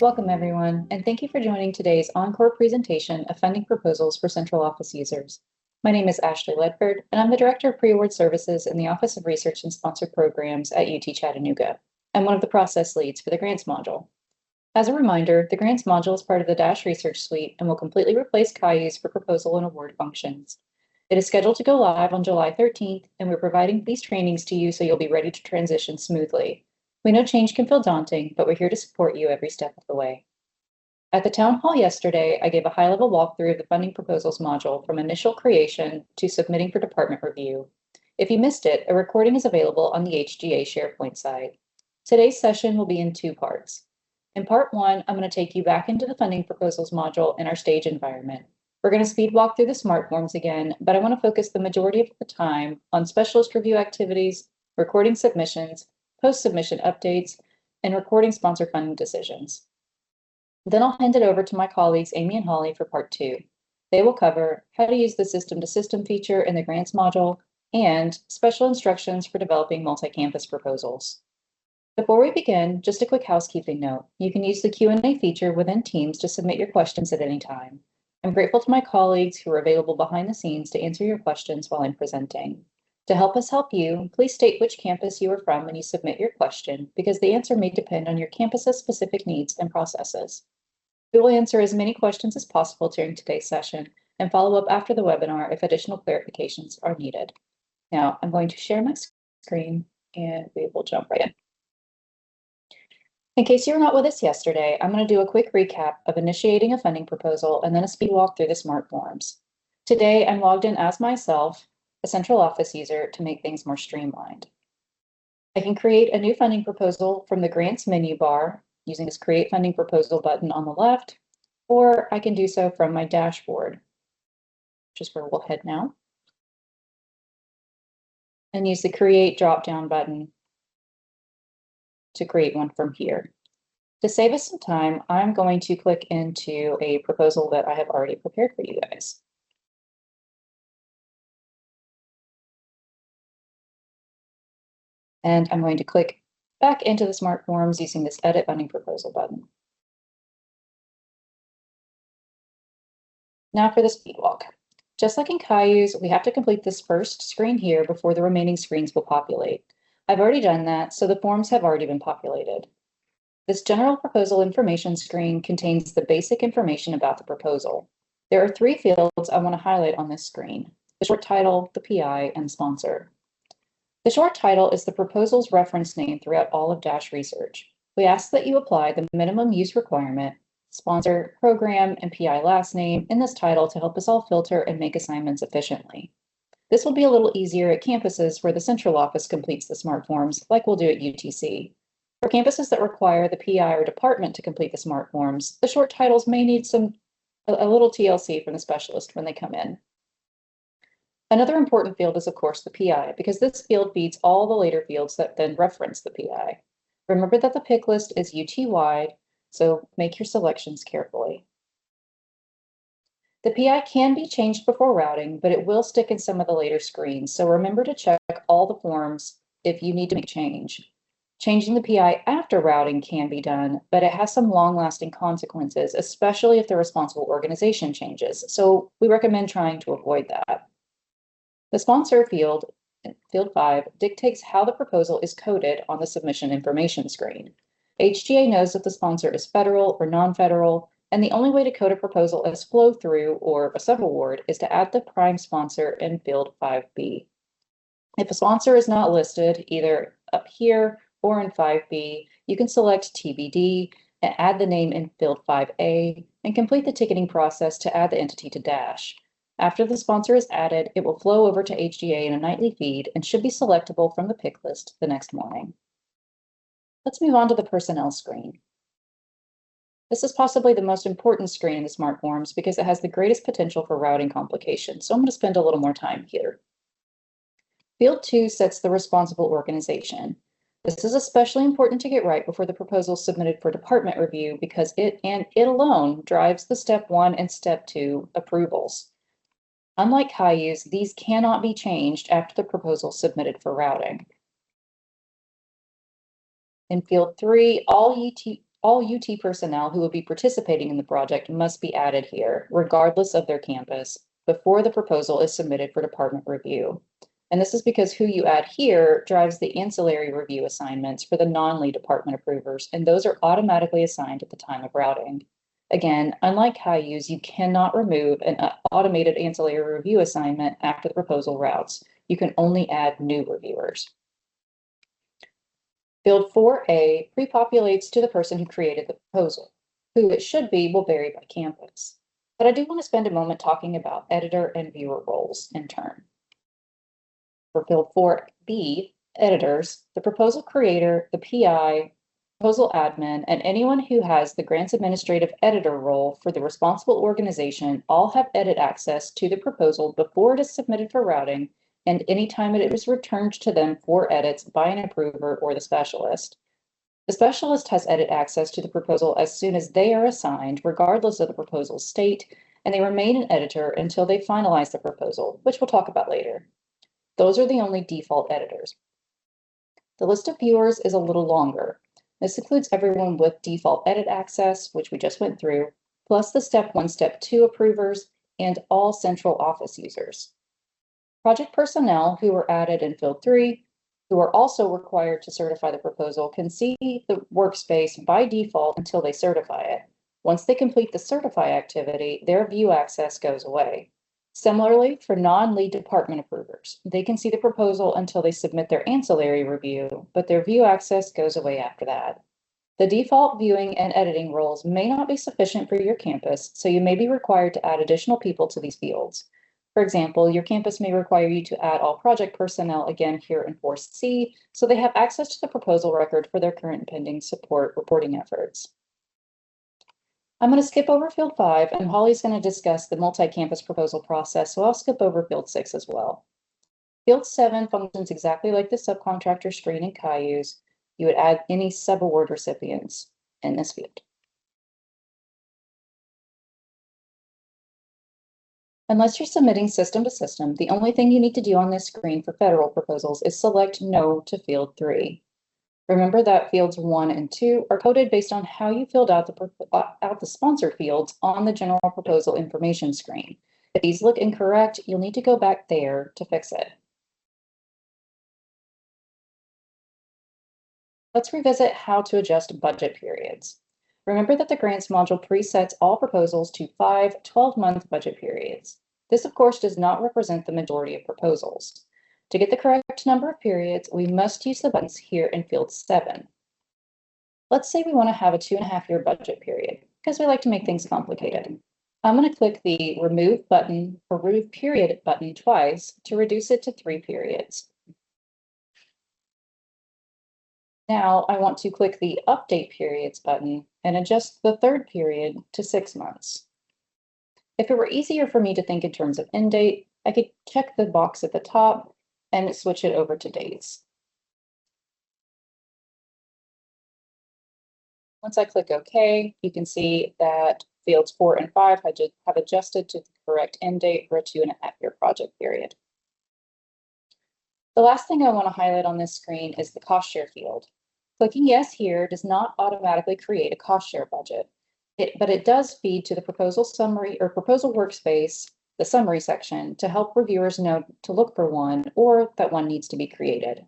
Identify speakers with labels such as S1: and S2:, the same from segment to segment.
S1: Welcome everyone, and thank you for joining today's encore presentation of funding proposals for central office users. My name is Ashley Ledford, and I'm the Director of Pre-Award Services in the Office of Research and Sponsored Programs at UT Chattanooga. I'm one of the process leads for the Grants module. As a reminder, the Grants module is part of the DASH Research Suite and will completely replace CAUSE for proposal and award functions. It is scheduled to go live on July 13th, and we're providing these trainings to you so you'll be ready to transition smoothly. We know change can feel daunting, but we're here to support you every step of the way. At the town hall yesterday, I gave a high-level walkthrough of the funding proposals module from initial creation to submitting for department review. If you missed it, a recording is available on the HGA SharePoint site. Today's session will be in two parts. In part one, I'm going to take you back into the funding proposals module in our stage environment. We're going to speed walk through the smart forms again, but I want to focus the majority of the time on specialist review activities, recording submissions, post-submission updates, and recording sponsor funding decisions. Then I'll hand it over to my colleagues Amy and Holly for part two. They will cover how to use the system-to-system feature in the grants module and special instructions for developing multi-campus proposals. Before we begin, just a quick housekeeping note. You can use the Q&A feature within Teams to submit your questions at any time. I'm grateful to my colleagues who are available behind the scenes to answer your questions while I'm presenting. To help us help you, please state which campus you are from when you submit your question, because the answer may depend on your campus's specific needs and processes. We will answer as many questions as possible during today's session and follow up after the webinar if additional clarifications are needed. Now, I'm going to share my screen and we will jump right in. In case you were not with us yesterday, I'm going to do a quick recap of initiating a funding proposal and then a speed walk through the smart forms. Today, I'm logged in as myself, a central office user, to make things more streamlined. I can create a new funding proposal from the grants menu bar using this Create Funding Proposal button on the left, or I can do so from my dashboard, which is where we'll head now, and use the Create drop-down button to create one from here. To save us some time, I'm going to click into a proposal that I have already prepared for you guys. And I'm going to click back into the smart forms using this Edit Funding Proposal button. Now for the speed walk. Just like in CAUSE, we have to complete this first screen here before the remaining screens will populate. I've already done that, so the forms have already been populated. This general proposal information screen contains the basic information about the proposal. There are three fields I want to highlight on this screen: the short title, the PI, and sponsor. The short title is the proposal's reference name throughout all of DASH Research. We ask that you apply the minimum use requirement, sponsor, program, and PI last name in this title to help us all filter and make assignments efficiently. This will be a little easier at campuses where the central office completes the smart forms, like we'll do at UTC. For campuses that require the PI or department to complete the smart forms, the short titles may need a little TLC from the specialist when they come in. Another important field is, of course, the PI, because this field feeds all the later fields that then reference the PI. Remember that the pick list is UT-wide, so make your selections carefully. The PI can be changed before routing, but it will stick in some of the later screens, so remember to check all the forms if you need to make a change. Changing the PI after routing can be done, but it has some long-lasting consequences, especially if the responsible organization changes, so we recommend trying to avoid that. The sponsor field, field 5, dictates how the proposal is coded on the submission information screen. HGA knows if the sponsor is federal or non-federal, and the only way to code a proposal as flow-through or a subaward is to add the prime sponsor in field 5B. If a sponsor is not listed, either up here or in 5B, you can select TBD and add the name in field 5A and complete the ticketing process to add the entity to DASH. After the sponsor is added, it will flow over to HGA in a nightly feed and should be selectable from the pick list the next morning. Let's move on to the personnel screen. This is possibly the most important screen in the smart forms because it has the greatest potential for routing complications, so I'm going to spend a little more time here. Field 2 sets the responsible organization. This is especially important to get right before the proposal is submitted for department review because it alone drives the step 1 and step 2 approvals. Unlike CAUSE, these cannot be changed after the proposal is submitted for routing. In field 3, all all UT personnel who will be participating in the project must be added here, regardless of their campus, before the proposal is submitted for department review. And this is because who you add here drives the ancillary review assignments for the non-lead department approvers, and those are automatically assigned at the time of routing. Again, unlike HIUs, you cannot remove an automated ancillary review assignment after the proposal routes. You can only add new reviewers. Field 4A pre-populates to the person who created the proposal. Who it should be will vary by campus. But I do want to spend a moment talking about editor and viewer roles in turn. For Field 4B, editors, the proposal creator, the PI, proposal admin, and anyone who has the grants administrative editor role for the responsible organization all have edit access to the proposal before it is submitted for routing and anytime it is returned to them for edits by an approver or the specialist. The specialist has edit access to the proposal as soon as they are assigned, regardless of the proposal's state, and they remain an editor until they finalize the proposal, which we'll talk about later. Those are the only default editors. The list of viewers is a little longer. This includes everyone with default edit access, which we just went through, plus the Step 1, Step 2 approvers, and all central office users. Project personnel who were added in Field 3, who are also required to certify the proposal, can see the workspace by default until they certify it. Once they complete the certify activity, their view access goes away. Similarly, for non-lead department approvers, they can see the proposal until they submit their ancillary review, but their view access goes away after that. The default viewing and editing roles may not be sufficient for your campus, so you may be required to add additional people to these fields. For example, your campus may require you to add all project personnel again here in 4C, so they have access to the proposal record for their current and pending support reporting efforts. I'm going to skip over Field 5, and Holly's going to discuss the multi-campus proposal process, so I'll skip over Field 6 as well. Field 7 functions exactly like the subcontractor screen in CAIUs. You would add any subaward recipients in this field. Unless you're submitting system to system, the only thing you need to do on this screen for federal proposals is select No to Field 3. Remember that Fields 1 and 2 are coded based on how you filled out the sponsor fields on the general proposal information screen. If these look incorrect, you'll need to go back there to fix it. Let's revisit how to adjust budget periods. Remember that the grants module presets all proposals to 5 12-month budget periods. This, of course, does not represent the majority of proposals. To get the correct number of periods, we must use the buttons here in Field 7. Let's say we want to have a 2.5-year budget period, because we like to make things complicated. I'm going to click the Remove button or Remove Period button twice to reduce it to 3 periods. Now I want to click the Update Periods button and adjust the 3rd period to 6 months. If it were easier for me to think in terms of end date, I could check the box at the top and switch it over to dates. Once I click OK, you can see that Fields 4 and 5 have adjusted to the correct end date for a 2.5-year project period. The last thing I want to highlight on this screen is the cost share field. Clicking yes here does not automatically create a cost share budget, but it does feed to the proposal summary or proposal workspace, the summary section, to help reviewers know to look for one or that one needs to be created.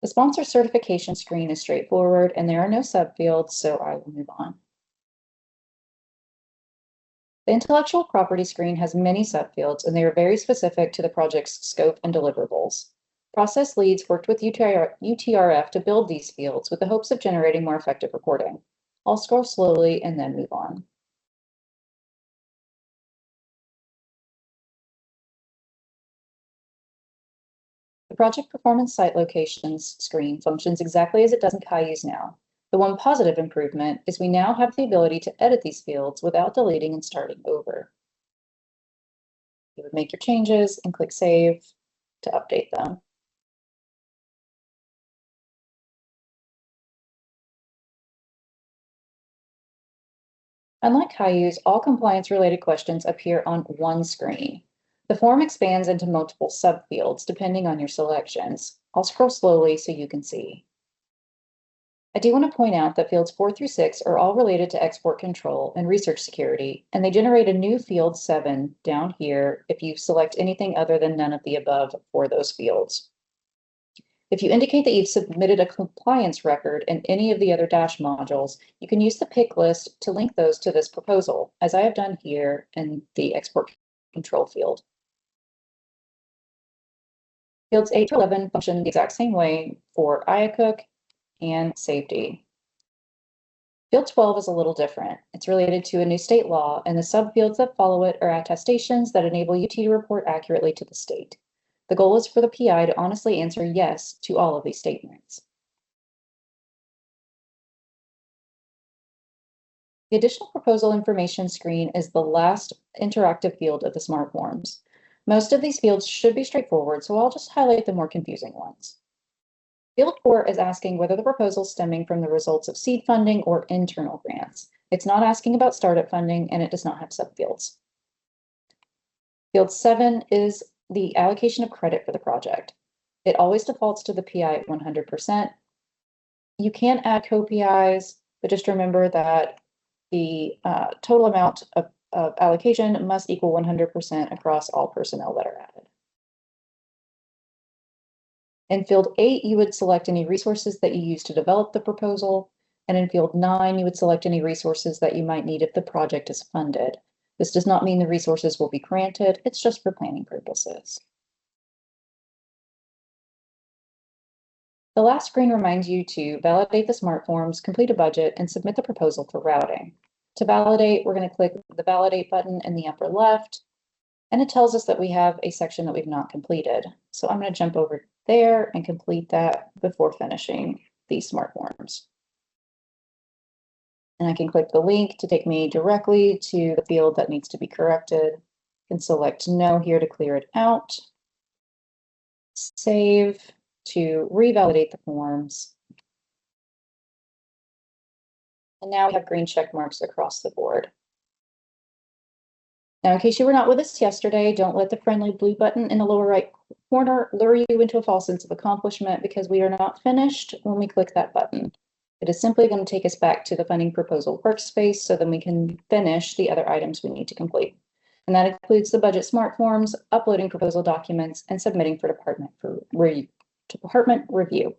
S1: The sponsor certification screen is straightforward and there are no subfields, so I will move on. The intellectual property screen has many subfields and they are very specific to the project's scope and deliverables. Process leads worked with UTRF to build these fields with the hopes of generating more effective reporting. I'll scroll slowly and then move on. The project performance site locations screen functions exactly as it does in CAIUs now. The one positive improvement is we now have the ability to edit these fields without deleting and starting over. You would make your changes and click Save to update them. Unlike CAIUs, all compliance-related questions appear on one screen. The form expands into multiple subfields depending on your selections. I'll scroll slowly so you can see. I do want to point out that fields 4 through 6 are all related to export control and research security, and they generate a new field 7 down here if you select anything other than none of the above for those fields. If you indicate that you've submitted a compliance record in any of the other Dash modules, you can use the pick list to link those to this proposal, as I have done here in the export control field. Fields 8 to 11 function the exact same way for IACUC and safety. Field 12 is a little different. It's related to a new state law, and the subfields that follow it are attestations that enable UT to report accurately to the state. The goal is for the PI to honestly answer yes to all of these statements. The additional proposal information screen is the last interactive field of the smart forms. Most of these fields should be straightforward, so I'll just highlight the more confusing ones. Field 4 is asking whether the proposal is stemming from the results of seed funding or internal grants. It's not asking about startup funding, and it does not have subfields. Field 7 is the allocation of credit for the project. It always defaults to the PI at 100%. You can add co-PIs, but just remember that the total amount of allocation must equal 100% across all personnel that are added. In field 8, you would select any resources that you use to develop the proposal, and in field 9, you would select any resources that you might need if the project is funded. This does not mean the resources will be granted, it's just for planning purposes. The last screen reminds you to validate the smart forms, complete a budget, and submit the proposal for routing. To validate, we're going to click the Validate button in the upper left, and it tells us that we have a section that we've not completed. So I'm going to jump over there and complete that before finishing these smart forms. And I can click the link to take me directly to the field that needs to be corrected. I can select No here to clear it out. Save to revalidate the forms. And now we have green check marks across the board. Now, in case you were not with us yesterday, don't let the friendly blue button in the lower right corner lure you into a false sense of accomplishment, because we are not finished when we click that button. It is simply going to take us back to the funding proposal workspace so then we can finish the other items we need to complete. And that includes the budget smart forms, uploading proposal documents, and submitting for department review.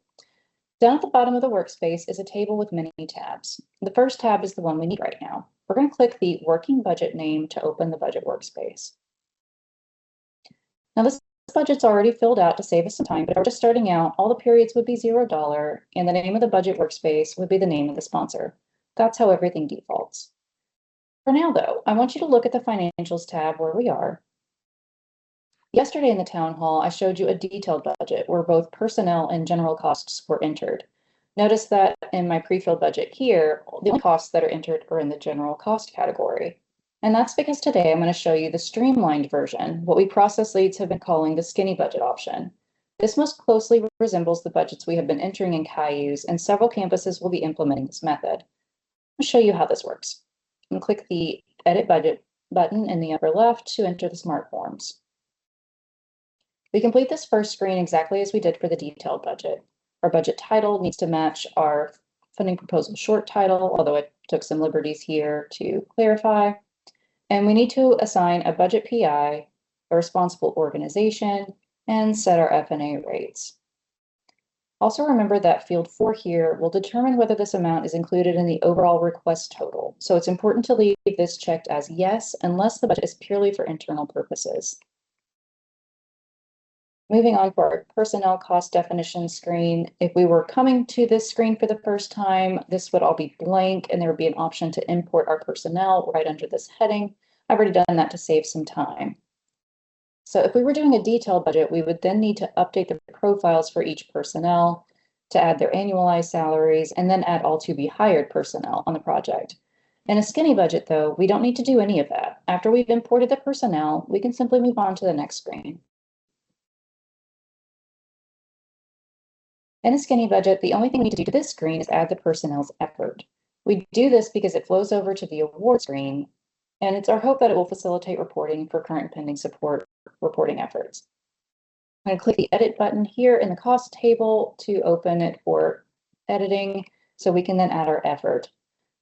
S1: Down at the bottom of the workspace is a table with many tabs. The first tab is the one we need right now. We're going to click the working budget name to open the budget workspace. Now this budget's already filled out to save us some time, but if we're just starting out, all the periods would be $0, and the name of the budget workspace would be the name of the sponsor. That's how everything defaults. For now though, I want you to look at the financials tab where we are. Yesterday in the town hall, I showed you a detailed budget where both personnel and general costs were entered. Notice that in my pre-filled budget here, the only costs that are entered are in the general cost category. And that's because today I'm going to show you the streamlined version, what we process leads have been calling the skinny budget option. This most closely resembles the budgets we have been entering in Cayuse, and several campuses will be implementing this method. I'll show you how this works. I'm going to click the Edit Budget button in the upper left to enter the smart forms. We complete this first screen exactly as we did for the detailed budget. Our budget title needs to match our funding proposal short title, although I took some liberties here to clarify. And we need to assign a budget PI, a responsible organization, and set our F&A rates. Also remember that field 4 here will determine whether this amount is included in the overall request total. So it's important to leave this checked as yes, unless the budget is purely for internal purposes. Moving on for our personnel cost definition screen, if we were coming to this screen for the first time, this would all be blank and there would be an option to import our personnel right under this heading. I've already done that to save some time. So if we were doing a detailed budget, we would then need to update the profiles for each personnel to add their annualized salaries and then add all to be hired personnel on the project. In a skinny budget though, we don't need to do any of that. After we've imported the personnel, we can simply move on to the next screen. In a skinny budget, the only thing we need to do to this screen is add the personnel's effort. We do this because it flows over to the award screen, and it's our hope that it will facilitate reporting for current pending support reporting efforts. I'm going to click the Edit button here in the cost table to open it for editing. so we can then add our effort.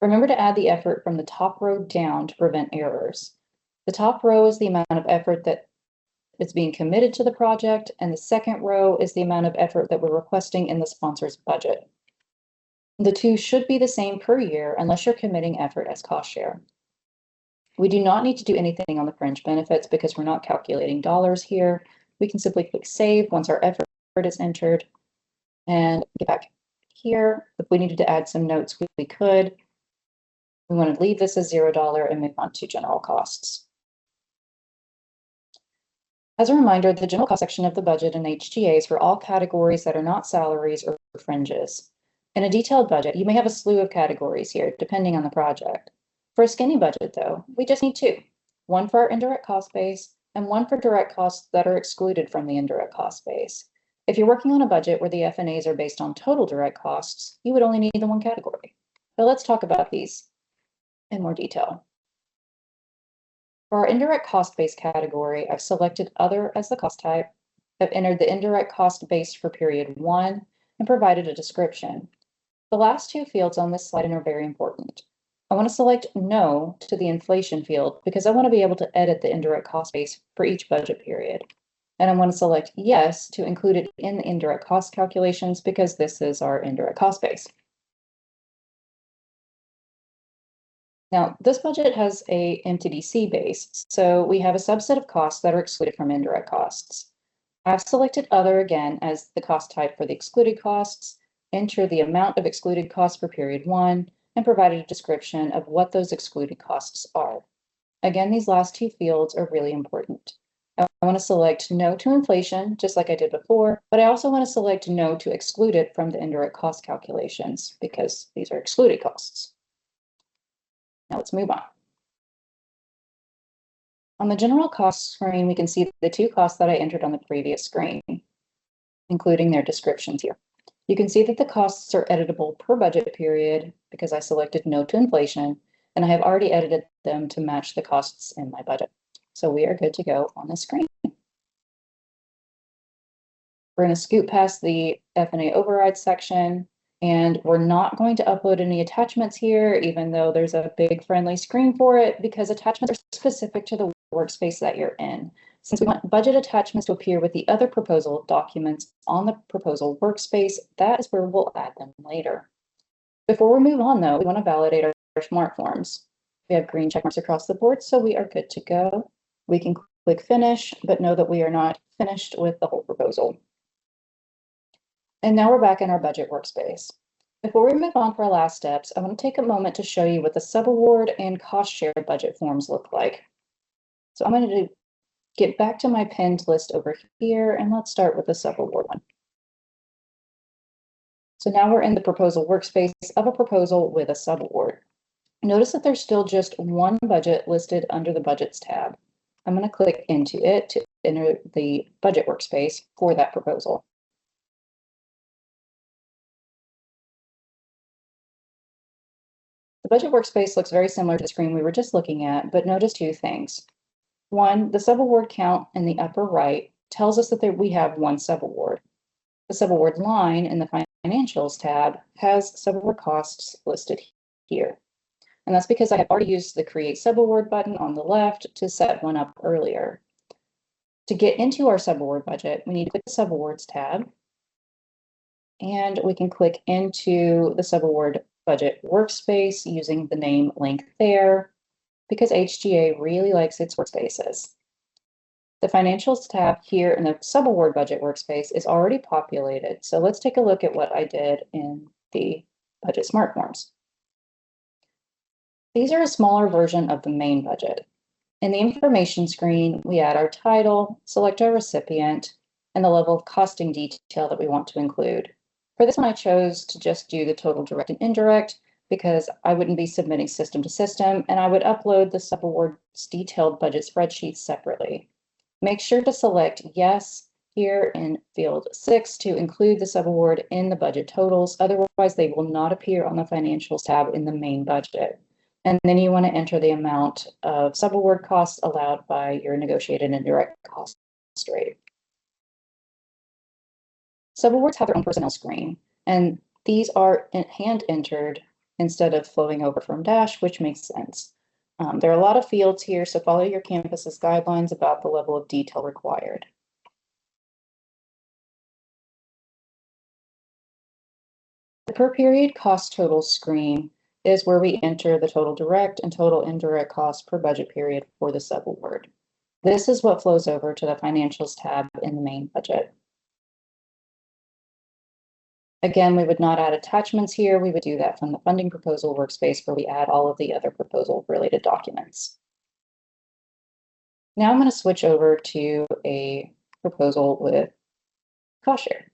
S1: Remember to add the effort from the top row down to prevent errors. The top row is the amount of effort that is being committed to the project, and the second row is the amount of effort that we're requesting in the sponsor's budget. The two should be the same per year unless you're committing effort as cost share. We do not need to do anything on the fringe benefits because we're not calculating dollars here. We can simply click save once our effort is entered and get back here. If we needed to add some notes, we could. We want to leave this as $0 and move on to general costs. As a reminder, the general cost section of the budget in HGA is for all categories that are not salaries or fringes. In a detailed budget, you may have a slew of categories here, depending on the project. For a skinny budget, though, we just need two, one for our indirect cost base and one for direct costs that are excluded from the indirect cost base. If you're working on a budget where the FNAs are based on total direct costs, you would only need the one category. But let's talk about these in more detail. For our indirect cost base category, I've selected Other as the cost type. I've entered the indirect cost base for period 1 and provided a description. The last two fields on this slide are very important. I want to select No to the inflation field because I want to be able to edit the indirect cost base for each budget period. And I want to select Yes to include it in the indirect cost calculations because this is our indirect cost base. Now, this budget has a MTDC base, so we have a subset of costs that are excluded from indirect costs. I've selected Other again as the cost type for the excluded costs, enter the amount of excluded costs for period 1, and provided a description of what those excluded costs are. Again, these last two fields are really important. I want to select No to inflation, just like I did before, but I also want to select No to exclude it from the indirect cost calculations because these are excluded costs. Now let's move on. On the general cost screen, we can see the two costs that I entered on the previous screen, including their descriptions here. You can see that the costs are editable per budget period because I selected No to inflation, and I have already edited them to match the costs in my budget. So we are good to go on the screen. We're going to scoot past the FNA override section, and we're not going to upload any attachments here, even though there's a big friendly screen for it, because attachments are specific to the workspace that you're in. Since we want budget attachments to appear with the other proposal documents on the proposal workspace, that is where we'll add them later. Before we move on, though, we want to validate our smart forms. We have green check marks across the board, so we are good to go. We can click finish, but know that we are not finished with the whole proposal. And now we're back in our budget workspace. Before we move on for our last steps, I want to take a moment to show you what the subaward and cost share budget forms look like. So I'm going to get back to my pinned list over here, and let's start with the subaward one. So now we're in the proposal workspace of a proposal with a subaward. Notice that there's still just one budget listed under the Budgets tab. I'm going to click into it to enter the budget workspace for that proposal. The budget workspace looks very similar to the screen we were just looking at, but notice two things. One, the subaward count in the upper right tells us that we have one subaward. The subaward line in the Financials tab has subaward costs listed here. And that's because I have already used the Create Subaward button on the left to set one up earlier. To get into our subaward budget, we need to click the Subawards tab, and we can click into the subaward budget workspace using the name link there, because HGA really likes its workspaces. The Financials tab here in the subaward budget workspace is already populated, so let's take a look at what I did in the Budget Smart Forms. These are a smaller version of the main budget. In the information screen, we add our title, select our recipient, and the level of costing detail that we want to include. For this one, I chose to just do the total direct and indirect because I wouldn't be submitting system to system, and I would upload the subawards detailed budget spreadsheets separately. Make sure to select Yes here in field 6 to include the subaward in the budget totals. Otherwise, they will not appear on the Financials tab in the main budget. And then you want to enter the amount of subaward costs allowed by your negotiated indirect cost rate. Subawards have their own personnel screen, and these are hand entered instead of flowing over from Dash, which makes sense. There are a lot of fields here, so follow your campus's guidelines about the level of detail required. The per period cost total screen is where we enter the total direct and total indirect costs per budget period for the subaward. This is what flows over to the financials tab in the main budget. Again, we would not add attachments here. We would do that from the funding proposal workspace where we add all of the other proposal related documents. Now I'm going to switch over to a proposal with cost share.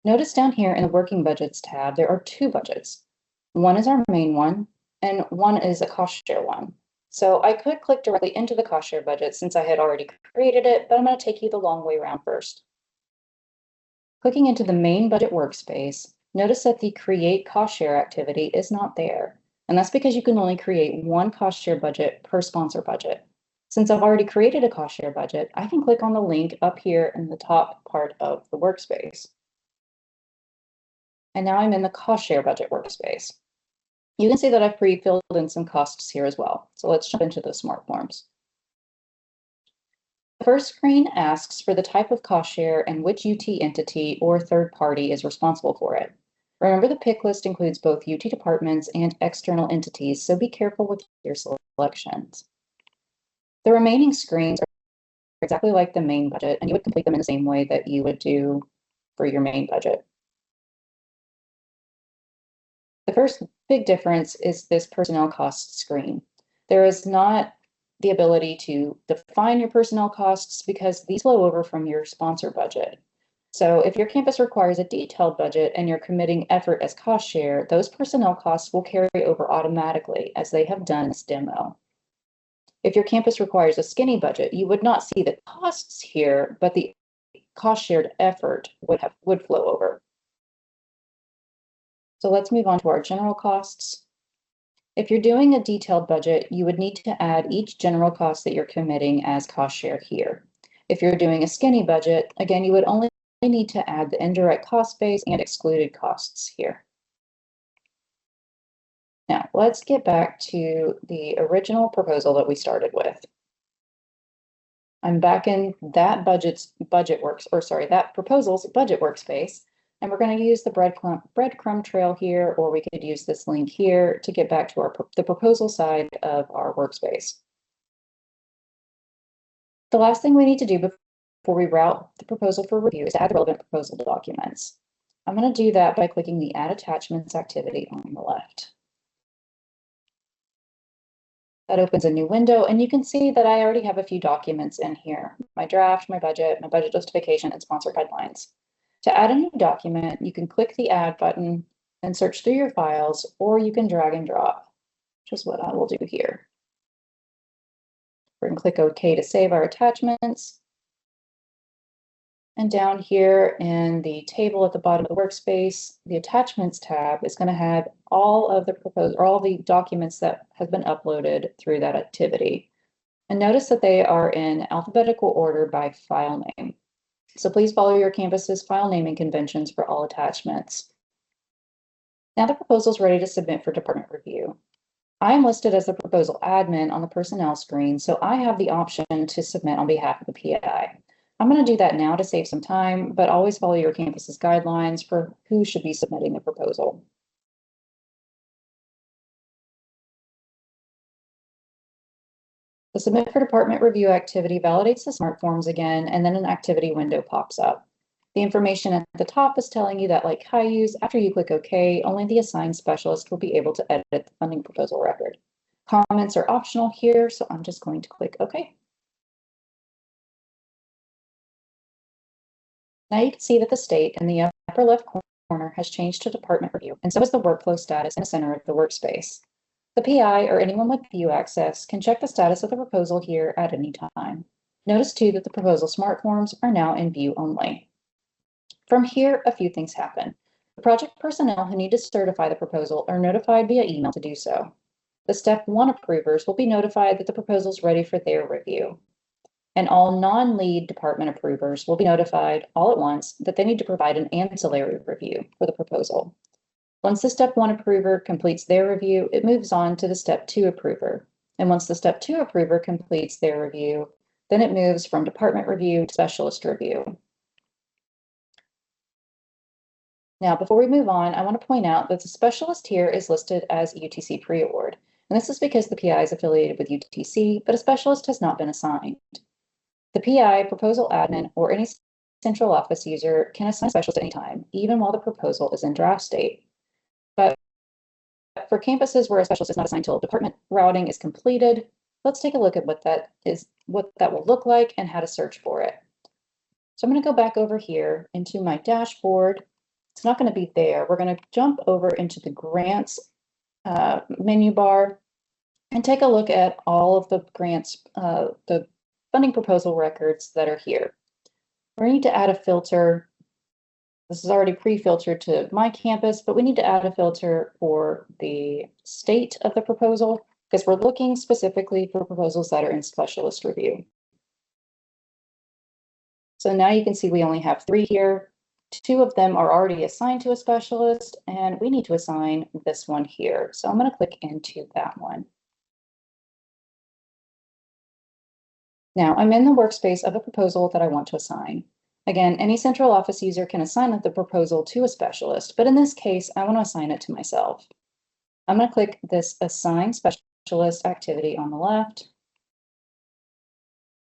S1: Notice down here in the working budgets tab, there are two budgets. One is our main one and one is a cost share one. So I could click directly into the cost share budget since I had already created it, but I'm going to take you the long way around first. Clicking into the main budget workspace, notice that the create cost share activity is not there. And that's because you can only create one cost share budget per sponsor budget. Since I've already created a cost share budget, I can click on the link up here in the top part of the workspace. And now I'm in the cost share budget workspace. You can see that I've pre-filled in some costs here as well. So let's jump into those smart forms. The first screen asks for the type of cost share and which UT entity or third party is responsible for it. Remember, the pick list includes both UT departments and external entities, so be careful with your selections. The remaining screens are exactly like the main budget, and you would complete them in the same way that you would do for your main budget. The first big difference is this personnel costs screen. There is not the ability to define your personnel costs because these flow over from your sponsor budget. So if your campus requires a detailed budget and you're committing effort as cost share, those personnel costs will carry over automatically as they have done in this demo. If your campus requires a skinny budget, you would not see the costs here, but the cost shared effort would flow over. So let's move on to our general costs. If you're doing a detailed budget, you would need to add each general cost that you're committing as cost share here. If you're doing a skinny budget, again, you would only need to add the indirect cost base and excluded costs here. Now, let's get back to the original proposal that we started with. I'm back in that that proposal's budget workspace. And we're going to use the breadcrumb trail here, or we could use this link here to get back to the proposal side of our workspace. The last thing we need to do before we route the proposal for review is to add the relevant proposal documents. I'm going to do that by clicking the Add Attachments activity on the left. That opens a new window, and you can see that I already have a few documents in here. My draft, my budget justification, and sponsor guidelines. To add a new document, you can click the Add button and search through your files, or you can drag and drop, which is what I will do here. We're going to click OK to save our attachments. And down here in the table at the bottom of the workspace, the Attachments tab is going to have all of the documents that have been uploaded through that activity. And notice that they are in alphabetical order by file name. So please follow your campus's file naming conventions for all attachments. Now the proposal is ready to submit for department review. I am listed as the proposal admin on the personnel screen, so I have the option to submit on behalf of the PI. I'm going to do that now to save some time, but always follow your campus's guidelines for who should be submitting the proposal. The Submit for Department Review activity validates the smart forms again, and then an activity window pops up. The information at the top is telling you that, like Caillou's, after you click OK, only the assigned specialist will be able to edit the funding proposal record. Comments are optional here, so I'm just going to click OK. Now you can see that the state in the upper left corner has changed to Department Review, and so is the workflow status in the center of the workspace. The PI or anyone with view access can check the status of the proposal here at any time. Notice too that the proposal smart forms are now in view only. From here, a few things happen. The project personnel who need to certify the proposal are notified via email to do so. The Step 1 approvers will be notified that the proposal is ready for their review. and all non-lead department approvers will be notified all at once that they need to provide an ancillary review for the proposal. Once the Step 1 approver completes their review, it moves on to the Step 2 approver. And once the Step 2 approver completes their review, then it moves from department review to specialist review. Now, before we move on, I want to point out that the specialist here is listed as UTC pre-award. And this is because the PI is affiliated with UTC, but a specialist has not been assigned. The PI, proposal admin, or any central office user can assign a specialist at any time, even while the proposal is in draft state. But for campuses where a specialist is not assigned until department routing is completed, let's take a look at what that will look like and how to search for it. So I'm going to go back over here into my dashboard. It's not going to be there. We're going to jump over into the grants menu bar and take a look at all of the grants, the funding proposal records that are here. We need to add a filter. This is already pre-filtered to my campus, but we need to add a filter for the state of the proposal because we're looking specifically for proposals that are in specialist review. So now you can see we only have 3 here. 2 of them are already assigned to a specialist, and we need to assign this one here. So I'm going to click into that one. Now I'm in the workspace of a proposal that I want to assign. Again, any central office user can assign the proposal to a specialist, but in this case, I want to assign it to myself. I'm going to click this Assign Specialist activity on the left.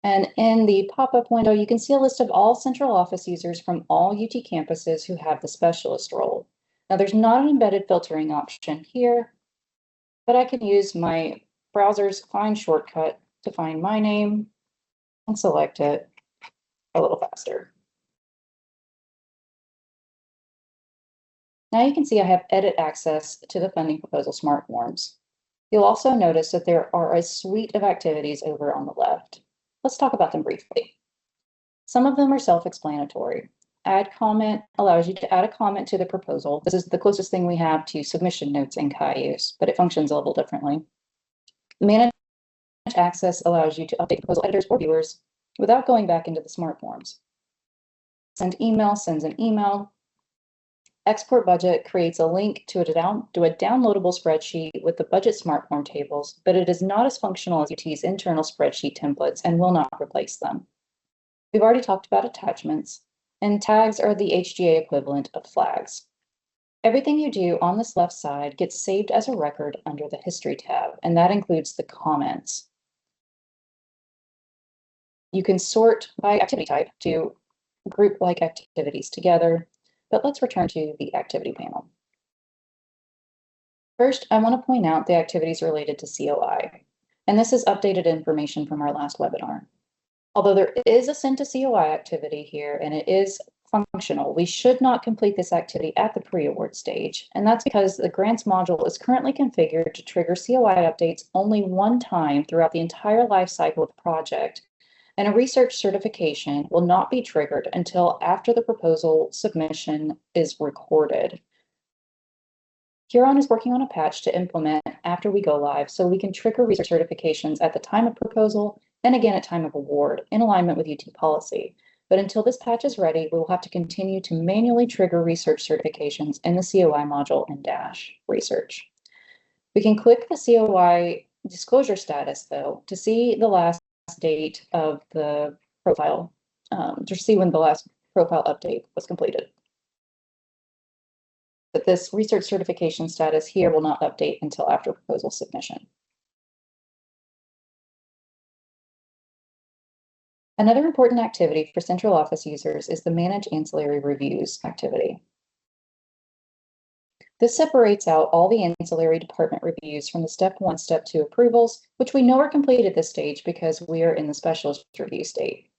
S1: And in the pop-up window, you can see a list of all central office users from all UT campuses who have the specialist role. Now, there's not an embedded filtering option here, but I can use my browser's find shortcut to find my name and select it a little faster. Now you can see I have edit access to the funding proposal smart forms. You'll also notice that there are a suite of activities over on the left. Let's talk about them briefly. Some of them are self-explanatory. Add comment allows you to add a comment to the proposal. This is the closest thing we have to submission notes in Cayuse, but it functions a little differently. Manage access allows you to update proposal editors or viewers without going back into the smart forms. Send email sends an email. Export budget creates a link to a downloadable spreadsheet with the budget smart form tables, but it is not as functional as UT's internal spreadsheet templates and will not replace them. We've already talked about attachments, and tags are the HGA equivalent of flags. Everything you do on this left side gets saved as a record under the History tab, and that includes the comments. You can sort by activity type to group like activities together. But let's return to the activity panel. First, I want to point out the activities related to COI, and this is updated information from our last webinar. Although there is a send to COI activity here and it is functional, we should not complete this activity at the pre-award stage, and that's because the grants module is currently configured to trigger COI updates only one time throughout the entire life cycle of the project. And a research certification will not be triggered until after the proposal submission is recorded. Huron is working on a patch to implement after we go live so we can trigger research certifications at the time of proposal and again at time of award in alignment with UT policy. But until this patch is ready, we will have to continue to manually trigger research certifications in the COI module in Dash Research. We can click the COI disclosure status, though, to see the last date of the profile, to see when the last profile update was completed. But this research certification status here will not update until after proposal submission. Another important activity for central office users is the Manage Ancillary Reviews activity. This separates out all the ancillary department reviews from the Step 1, Step 2 approvals, which we know are complete at this stage because we are in the specialist review state.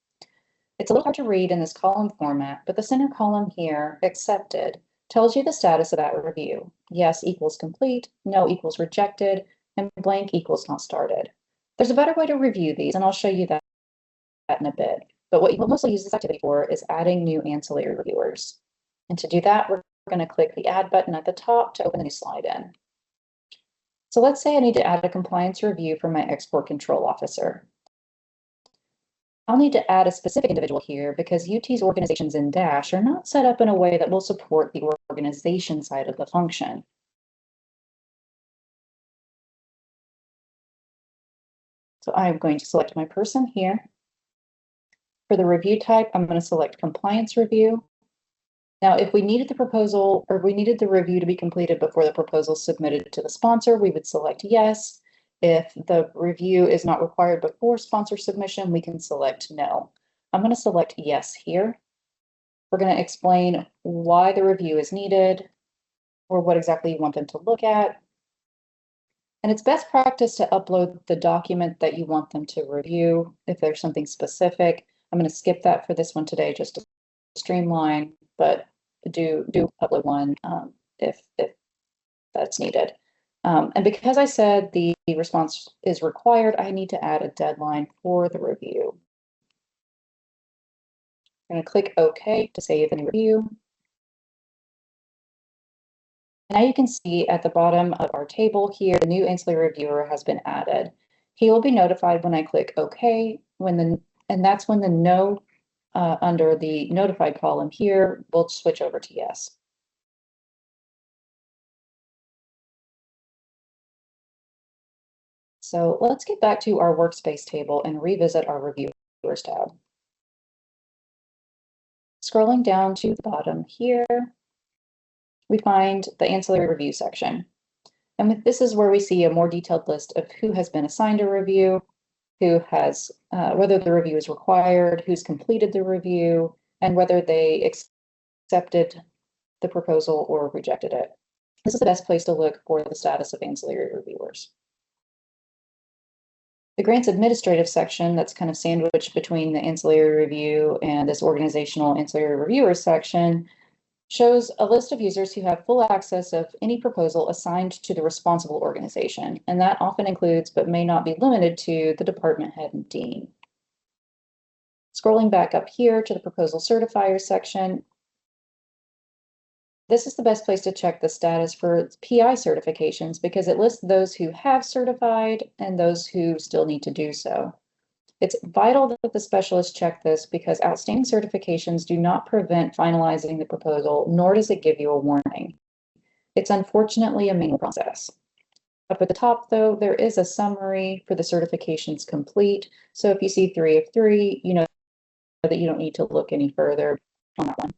S1: It's a little hard to read in this column format, but the center column here, Accepted, tells you the status of that review. Yes equals complete, no equals rejected, and blank equals not started. There's a better way to review these, and I'll show you that in a bit. But what you will mostly use this activity for is adding new ancillary reviewers. And to do that, we're going to click the Add button at the top to open a new slide in. So let's say I need to add a compliance review for my export control officer. I'll need to add a specific individual here because UT's organizations in Dash are not set up in a way that will support the organization side of the function. So I'm going to select my person here. For the review type, I'm going to select compliance review. Now, if we needed the proposal or we needed the review to be completed before the proposal is submitted to the sponsor, we would select yes. If the review is not required before sponsor submission, we can select no. I'm going to select yes here. We're going to explain why the review is needed or what exactly you want them to look at. And it's best practice to upload the document that you want them to review if there's something specific. I'm going to skip that for this one today just to streamline, but do upload one if that's needed. And because I said the response is required, I need to add a deadline for the review. I'm going to click OK to save any review. And now you can see at the bottom of our table here, the new ancillary reviewer has been added. He will be notified when I click OK, and that's when the no under the notified column here will switch over to yes. So let's get back to our workspace table and revisit our reviewers tab. Scrolling down to the bottom here, we find the ancillary review section. And this is where we see a more detailed list of who has been assigned a review, who has, whether the review is required, who's completed the review, and whether they accepted the proposal or rejected it. This is the best place to look for the status of ancillary reviewers. The grants administrative section that's kind of sandwiched between the ancillary review and this organizational ancillary reviewers section shows a list of users who have full access of any proposal assigned to the responsible organization, and that often includes, but may not be limited to, the department head and dean. Scrolling back up here to the proposal certifiers section, this is the best place to check the status for PI certifications because it lists those who have certified and those who still need to do so. It's vital that the specialist check this because outstanding certifications do not prevent finalizing the proposal, nor does it give you a warning. It's unfortunately a manual process. Up at the top, though, there is a summary for the certifications complete. So if you see 3 of 3, you know that you don't need to look any further on that one.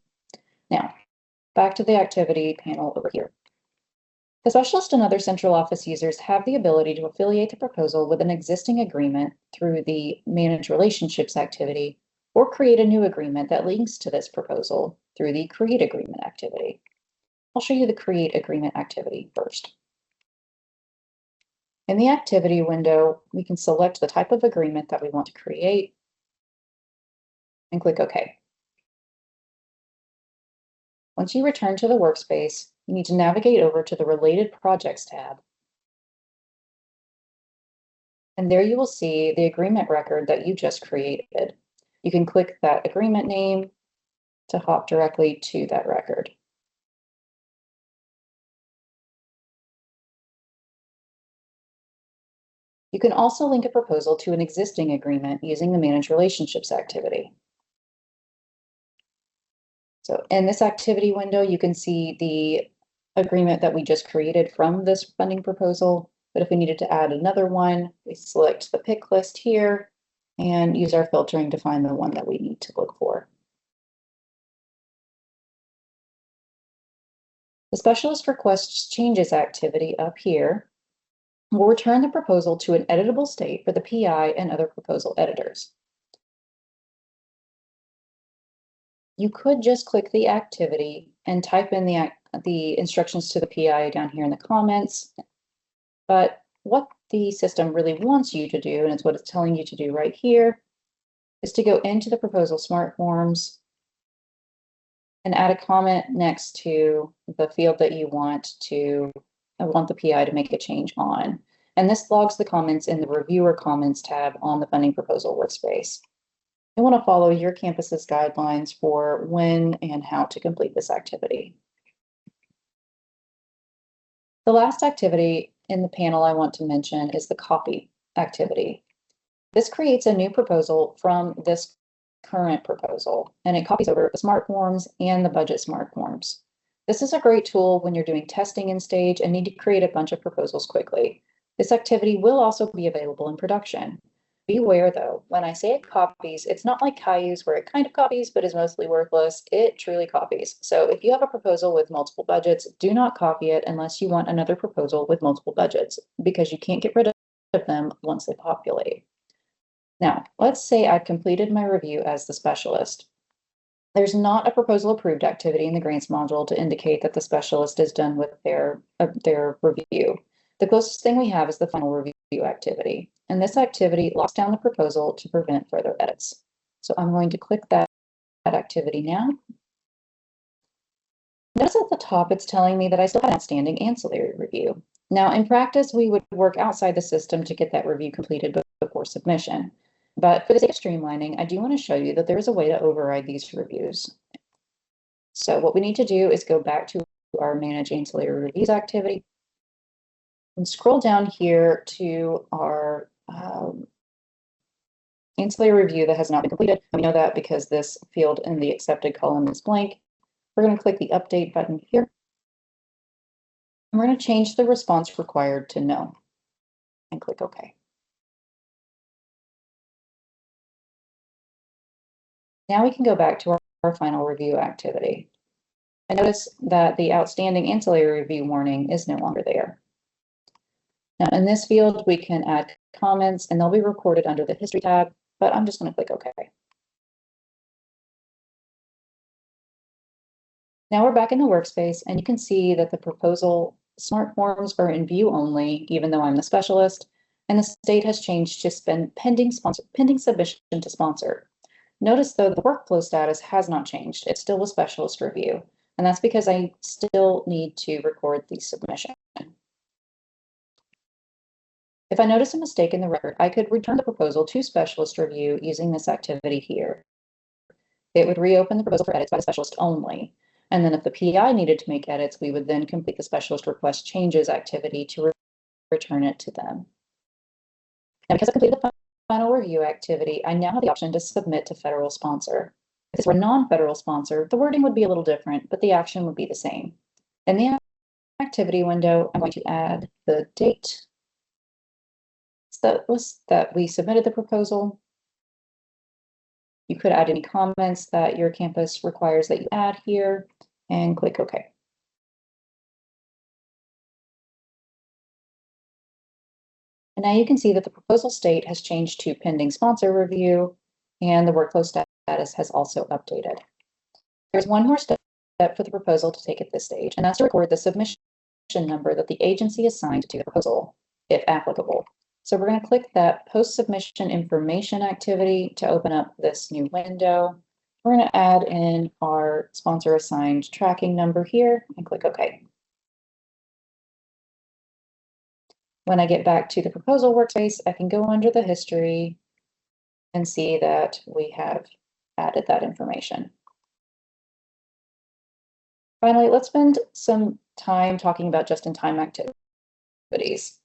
S1: Now, back to the activity panel over here. The specialist and other central office users have the ability to affiliate the proposal with an existing agreement through the Manage Relationships activity, or create a new agreement that links to this proposal through the Create Agreement activity. I'll show you the Create Agreement activity first. In the activity window, we can select the type of agreement that we want to create and click OK. Once you return to the workspace, you need to navigate over to the Related Projects tab. And there you will see the agreement record that you just created. You can click that agreement name to hop directly to that record. You can also link a proposal to an existing agreement using the Manage Relationships activity. So in this activity window, you can see the agreement that we just created from this funding proposal. But if we needed to add another one, we select the pick list here and use our filtering to find the one that we need to look for. The Specialist Requests Changes activity up here will return the proposal to an editable state for the PI and other proposal editors. You could just click the activity and type in the instructions to the PI down here in the comments. But what the system really wants you to do, and it's what it's telling you to do right here, is to go into the proposal smart forms and add a comment next to the field that you want the PI to make a change on. And this logs the comments in the Reviewer Comments tab on the Funding Proposal workspace. You want to follow your campus's guidelines for when and how to complete this activity. The last activity in the panel I want to mention is the Copy activity. This creates a new proposal from this current proposal, and it copies over the smart forms and the budget smart forms. This is a great tool when you're doing testing in stage and need to create a bunch of proposals quickly. This activity will also be available in production. Beware though, when I say it copies, it's not like Cayuse where it kind of copies but is mostly worthless. It truly copies. So if you have a proposal with multiple budgets, do not copy it unless you want another proposal with multiple budgets, because you can't get rid of them once they populate. Now, let's say I've completed my review as the specialist. There's not a proposal approved activity in the grants module to indicate that the specialist is done with their review. The closest thing we have is the final review activity, and this activity locks down the proposal to prevent further edits. So I'm going to click that activity now. Notice at the top it's telling me that I still have an outstanding ancillary review. Now, in practice, we would work outside the system to get that review completed before submission. But for the sake of streamlining, I do want to show you that there is a way to override these reviews. So what we need to do is go back to our Manage Ancillary Reviews activity and scroll down here to our ancillary review that has not been completed. We know that because this field in the accepted column is blank. We're going to click the Update button here. And we're going to change the response required to no and click OK. Now we can go back to our final review activity. And notice that the outstanding ancillary review warning is no longer there. Now in this field, we can add comments and they'll be recorded under the History tab, but I'm just going to click OK. Now we're back in the workspace and you can see that the proposal smart forms are in view only, even though I'm the specialist, and the state has changed to pending submission to sponsor. Notice though the workflow status has not changed. It's still a specialist review, and that's because I still need to record the submission. If I notice a mistake in the record, I could return the proposal to specialist review using this activity here. It would reopen the proposal for edits by the specialist only. And then if the PI needed to make edits, we would then complete the specialist request changes activity to return it to them. Now, because I completed the final review activity, I now have the option to submit to federal sponsor. If this were a non-federal sponsor, the wording would be a little different, but the action would be the same. In the activity window, I'm going to add the date that we submitted the proposal. You could add any comments that your campus requires that you add here and click OK. And now you can see that the proposal state has changed to pending sponsor review and the workflow status has also updated. There's one more step for the proposal to take at this stage, and that's to record the submission number that the agency assigned to the proposal, if applicable. So we're going to click that post-submission information activity to open up this new window. We're going to add in our sponsor assigned tracking number here and click OK. When I get back to the proposal workspace, I can go under the history and see that we have added that information. Finally, let's spend some time talking about just-in-time activities.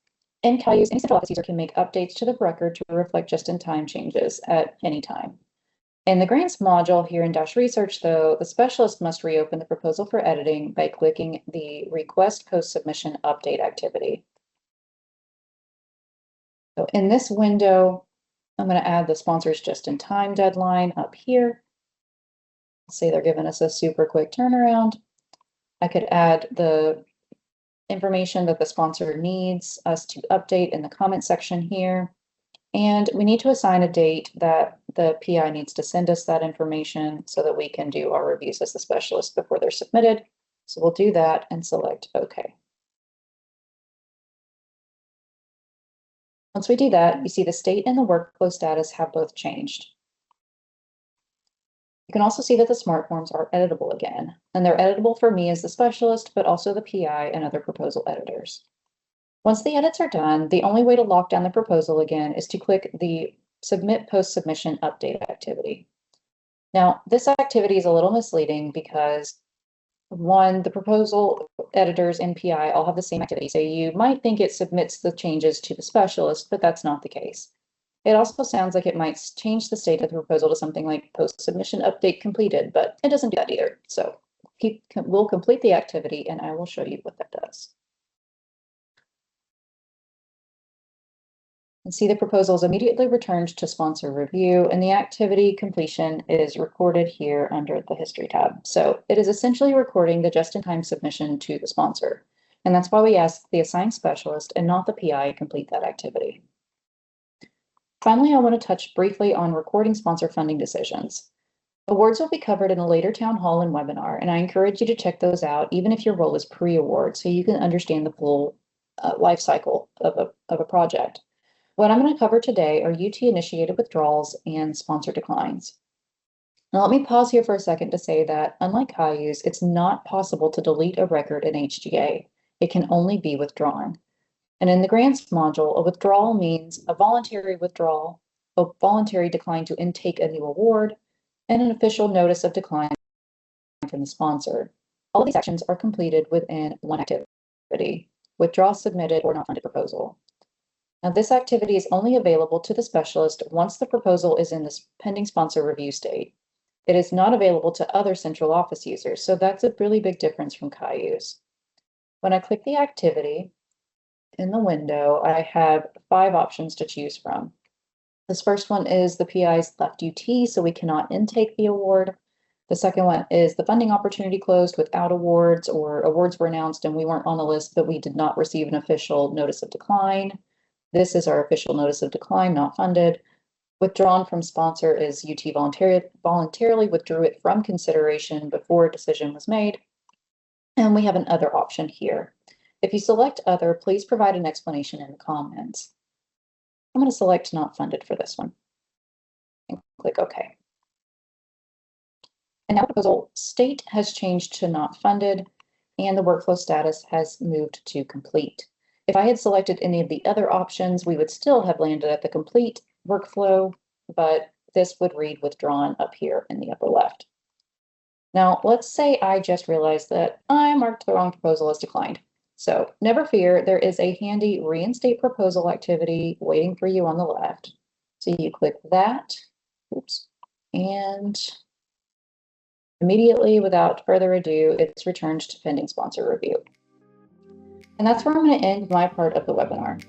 S1: In Cayuse, any central office user can make updates to the record to reflect just-in-time changes at any time. In the grants module here in Dash Research, though, the specialist must reopen the proposal for editing by clicking the Request Post-Submission Update activity. So in this window, I'm going to add the sponsor's just-in-time deadline up here. Say they're giving us a super quick turnaround. I could add the information that the sponsor needs us to update in the comment section here. And we need to assign a date that the PI needs to send us that information so that we can do our reviews as the specialist before they're submitted. So we'll do that and select OK. Once we do that, you see the state and the workflow status have both changed. You can also see that the smart forms are editable again, and they're editable for me as the specialist, but also the PI and other proposal editors. Once the edits are done, the only way to lock down the proposal again is to click the Submit Post-Submission Update activity. Now, this activity is a little misleading because one, the proposal editors and PI all have the same activity. So you might think it submits the changes to the specialist, but that's not the case. It also sounds like it might change the state of the proposal to something like post-submission update completed, but it doesn't do that either. So we'll complete the activity and I will show you what that does. And see the proposal is immediately returned to sponsor review, and the activity completion is recorded here under the history tab. So it is essentially recording the just-in-time submission to the sponsor. And that's why we ask the assigned specialist and not the PI complete that activity. Finally, I want to touch briefly on recording sponsor funding decisions. Awards will be covered in a later town hall and webinar, and I encourage you to check those out, even if your role is pre-award, so you can understand the full life cycle of a project. What I'm going to cover today are UT-initiated withdrawals and sponsor declines. Now, let me pause here for a second to say that, unlike CAUs, it's not possible to delete a record in HGA. It can only be withdrawn. And in the grants module, a withdrawal means a voluntary withdrawal, a voluntary decline to intake a new award, and an official notice of decline from the sponsor. All of these actions are completed within one activity: withdraw submitted or not funded proposal. Now, this activity is only available to the specialist once the proposal is in this pending sponsor review state. It is not available to other central office users, so that's a really big difference from CAUs. When I click the activity in the window, I have 5 options to choose from. This first one is the PI's left UT, so we cannot intake the award. The second one is the funding opportunity closed without awards, or awards were announced and we weren't on the list, but we did not receive an official notice of decline. This is our official notice of decline, not funded. Withdrawn from sponsor is UT voluntarily withdrew it from consideration before a decision was made. And we have an other option here. If you select other, please provide an explanation in the comments. I'm going to select not funded for this one and click OK. And now the proposal state has changed to not funded and the workflow status has moved to complete. If I had selected any of the other options, we would still have landed at the complete workflow, but this would read withdrawn up here in the upper left. Now, let's say I just realized that I marked the wrong proposal as declined. So never fear, there is a handy reinstate proposal activity waiting for you on the left. So you click that, and immediately, without further ado, it's returned to pending sponsor review. And that's where I'm going to end my part of the webinar.